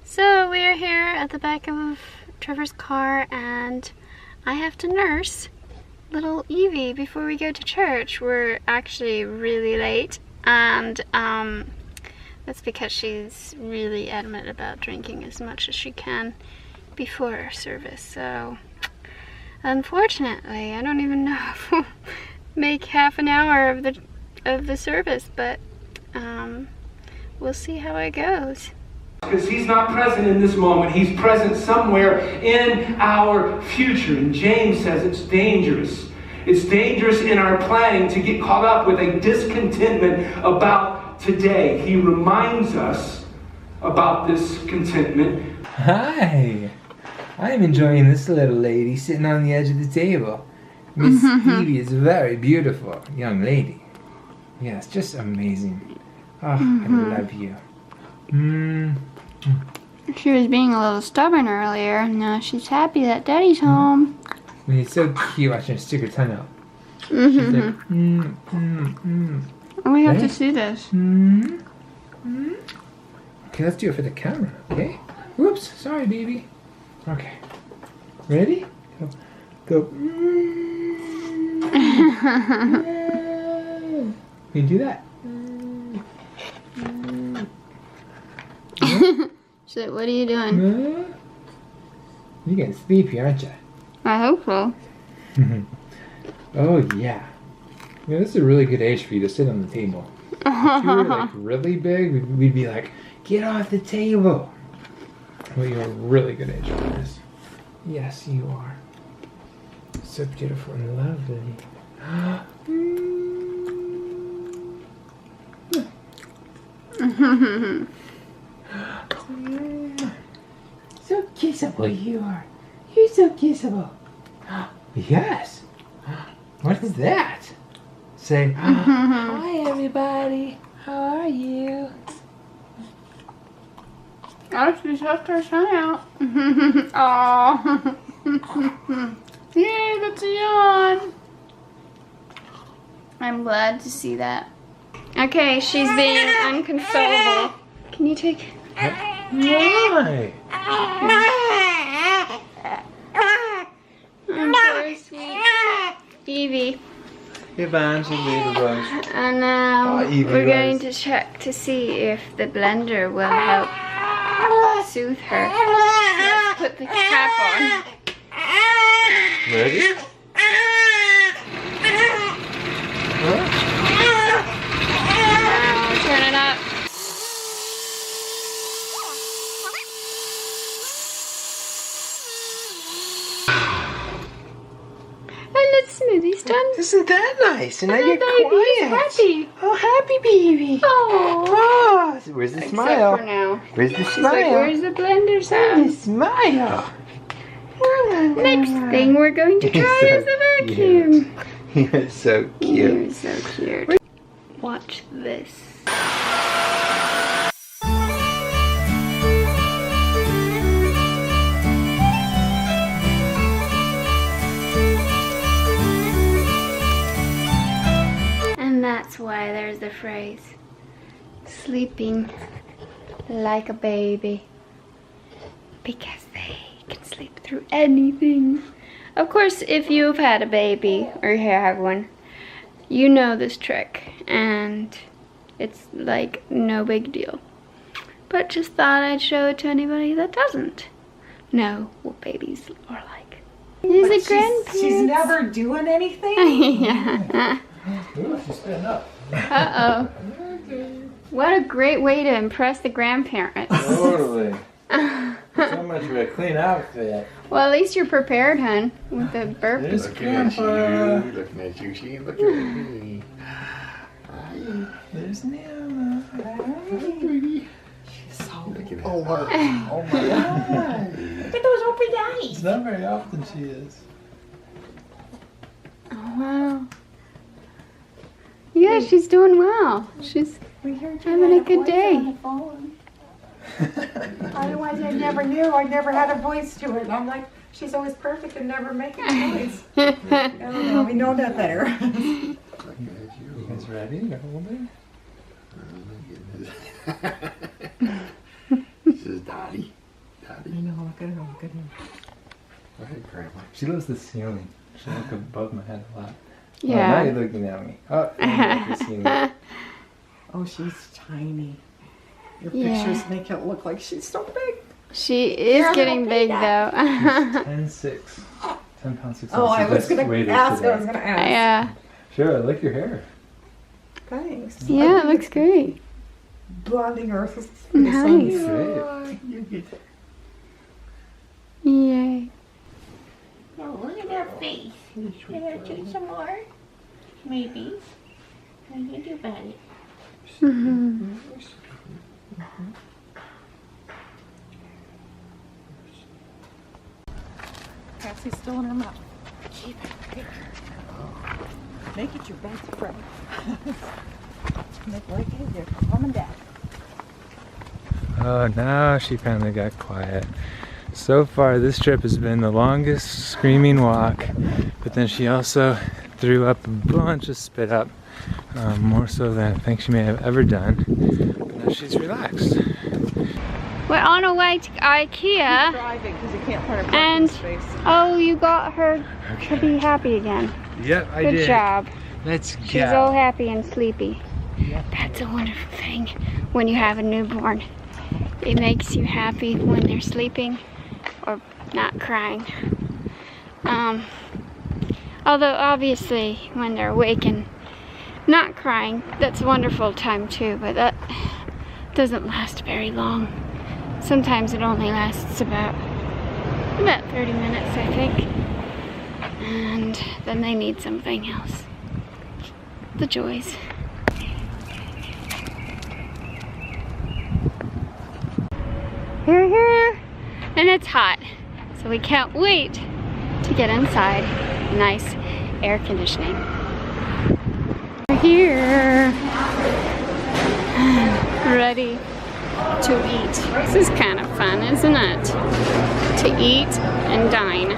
So we are here at the back of Trevor's car and I have to nurse little Evie before we go to church. We're actually really late and that's because she's really adamant about drinking as much as she can before our service. So unfortunately, I don't even know if we'll make half an hour of the service, but we'll see how it goes. Because he's not present in this moment. He's present somewhere in our future. And James says it's dangerous. It's dangerous in our planning to get caught up with a discontentment about today. He reminds us about this contentment. Hi. I'm enjoying this little lady sitting on the edge of the table. Miss Evie is a very beautiful young lady. Yes, just amazing. Oh, I love you. She was being a little stubborn earlier. Now she's happy that Daddy's home. It's so cute watching her stick her tongue out. She's like, We have to see this. Okay, let's do it for the camera, okay? Whoops, sorry, baby. Okay. Ready? Go. Can you do that? So what are you doing? You're getting sleepy, aren't you? I hope so. Oh yeah. Yeah, this is a really good age for you to sit on the table. If you were like really big, we'd be like, get off the table. Well, you're a really good age for this. Yes, you are. So beautiful and lovely. So kissable you are. You're so kissable. Yes. What is that? Say, hi everybody. How are you? Oh, she sucked her tongue out. Aww. Yay, that's a yawn. I'm glad to see that. Okay, she's being unconsolable. Can you take... Why? Poor sweet Evie. And now we're going to check to see if the blender will help soothe her. Let's put the cap on. Ready? Now, turn it up. And the smoothie's done. Isn't that nice? And now you're Baby's quiet. happy. Oh, happy baby. Oh. Where's the Except smile? for now. Where's the She's smile? like, where's the blender The sound? smile. Next thing we're going to try You're is so the vacuum. You're so cute. You're so cute. Watch this. And that's why there's the phrase, sleeping like a baby. Because they can sleep through anything. Of course, if you've had a baby or you have one, you know this trick and it's like no big deal. But just thought I'd show it to anybody that doesn't know what babies are like. These are grandparents. She's never doing anything? Yeah. Ooh, she's standing up. Uh-oh. What a great way to impress the grandparents. Totally. So much for a clean outfit. Well, at least you're prepared, hun, with the burp. There's Looking at Grandpa. you, looking at you, she looking at me. There's Nana. She's so Looking at Oh my God. Look at those open eyes. It's not very often she is. Oh, wow. Yeah, she's doing well. She's having a good day. Otherwise, I never knew. I never had a voice to it. And I'm like, she's always perfect and never making noise. I don't know. We know that better. Looking at you. You guys ready? You're holding? Oh my goodness. This is Dottie. Daddy. I know, look at her, look at her. Go ahead, Grandma. She loves the ceiling. She looks above my head a lot. Yeah. Oh, now you're looking at me. Oh, now you're seeing me. Oh, she's tiny. Your Yeah. pictures make it look like she's so big. She is Yeah, getting look big at though. 10.6. 10 pounds 6 Oh, I ounces. was gonna Weighted ask. today. I was gonna ask. Yeah. Sure, I like your hair. Thanks. Yeah, it looks great. Blonding Earth is Nice. Great. You get it. Yay. Oh, look at that face. Can I do some more? Maybe. How do you do about it? Mm-hmm. Patsy's still in her mouth. Keep it. Make it your best friend. Make like it your mom and dad. Oh, now she finally got quiet. So far, this trip has been the longest screaming walk, but then she also threw up a bunch of spit up, more so than I think she may have ever done. But now she's relaxed. We're on our way to IKEA, Driving because you can't find a and parking space. oh, you got her to be happy again. Yep, I Good job. Let's go. She's all happy and sleepy. That's a wonderful thing when you have a newborn. It makes you happy when they're sleeping or not crying. Although obviously when they're awake and not crying, that's a wonderful time too, but that doesn't last very long. Sometimes it only lasts about 30 minutes, I think. And then they need something else. The joys. Here, and it's hot, so we can't wait to get inside. Nice air conditioning. We're here, ready to eat. This is kind of fun, isn't it? To eat and dine.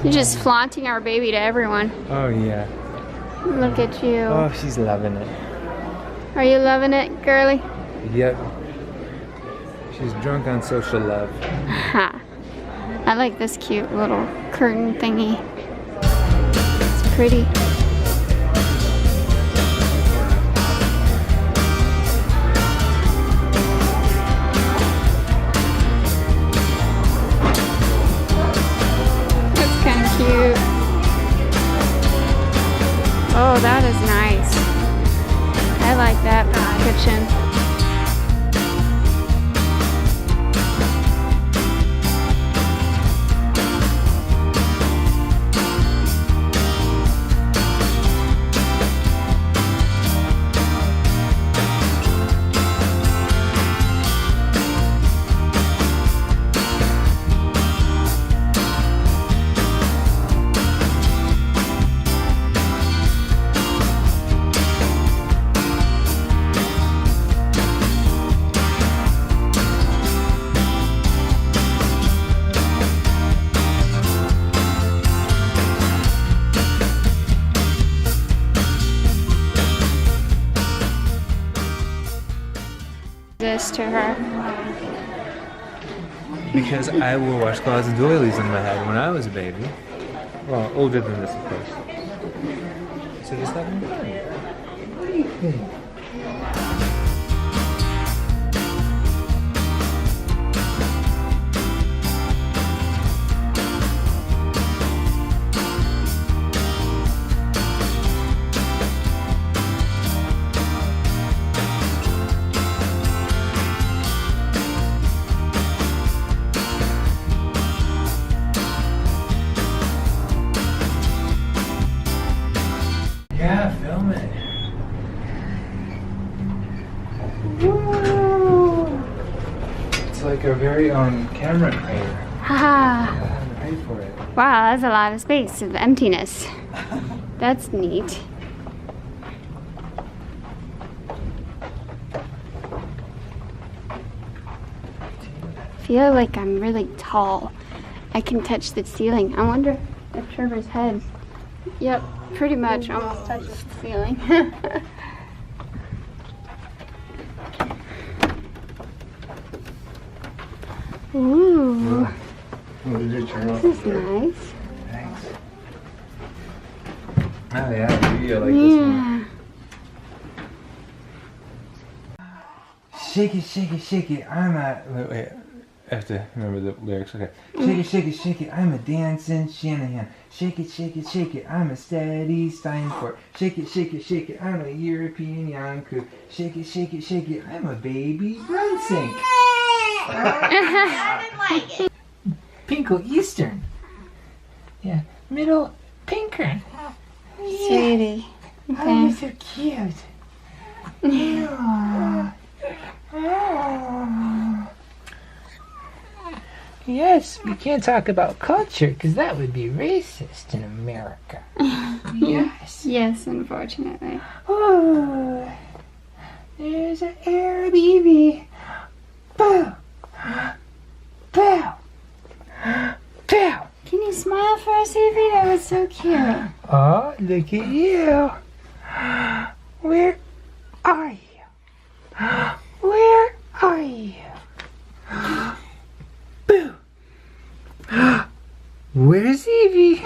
You're just flaunting our baby to everyone. Oh, yeah. Look at you. Oh, she's loving it. Are you loving it, girly? Yep. She's drunk on social love. Ha. I like this cute little curtain thingy. It's pretty. That's kind of cute. Oh, that is nice. I like that kitchen. This to her. Because I wore washcloths and doilies in my head when I was a baby. Well, older than this, of course. So just having fun. Yeah, film it. Woo! It's like our very own camera crane. Haha. I had to pay for it. Wow, that's a lot of space of emptiness. That's neat. I feel like I'm really tall. I can touch the ceiling. I wonder if Trevor's head. Yep, pretty much almost touches the ceiling. Ooh, What did you turn off? this is nice. Thanks. Oh yeah, you like this one. Yeah. Shake it, shake it, shake it. I'm a wait. I have to remember the lyrics. Okay. Shake it, shake it, shake it. I'm a dancing Shanahan. Shake it, shake it, shake it. I'm a steady Steinfort. Shake it, shake it, shake it. I'm a European Yanku. Shake it, shake it, shake it. I'm a baby Brunsink. I didn't like it. Pinkle Eastern. Yeah. Middle Pinker. Sweetie. Oh, Okay. you're so cute. Yeah. Oh. Yes, we can't talk about culture because that would be racist in America. Yes. Yes, unfortunately. Oh, there's an air baby. Boo. Boo. Boo. Can you smile for us, Evie? That was so cute. Oh, look at you. Where are you? Where are you? Boo. Where's Evie?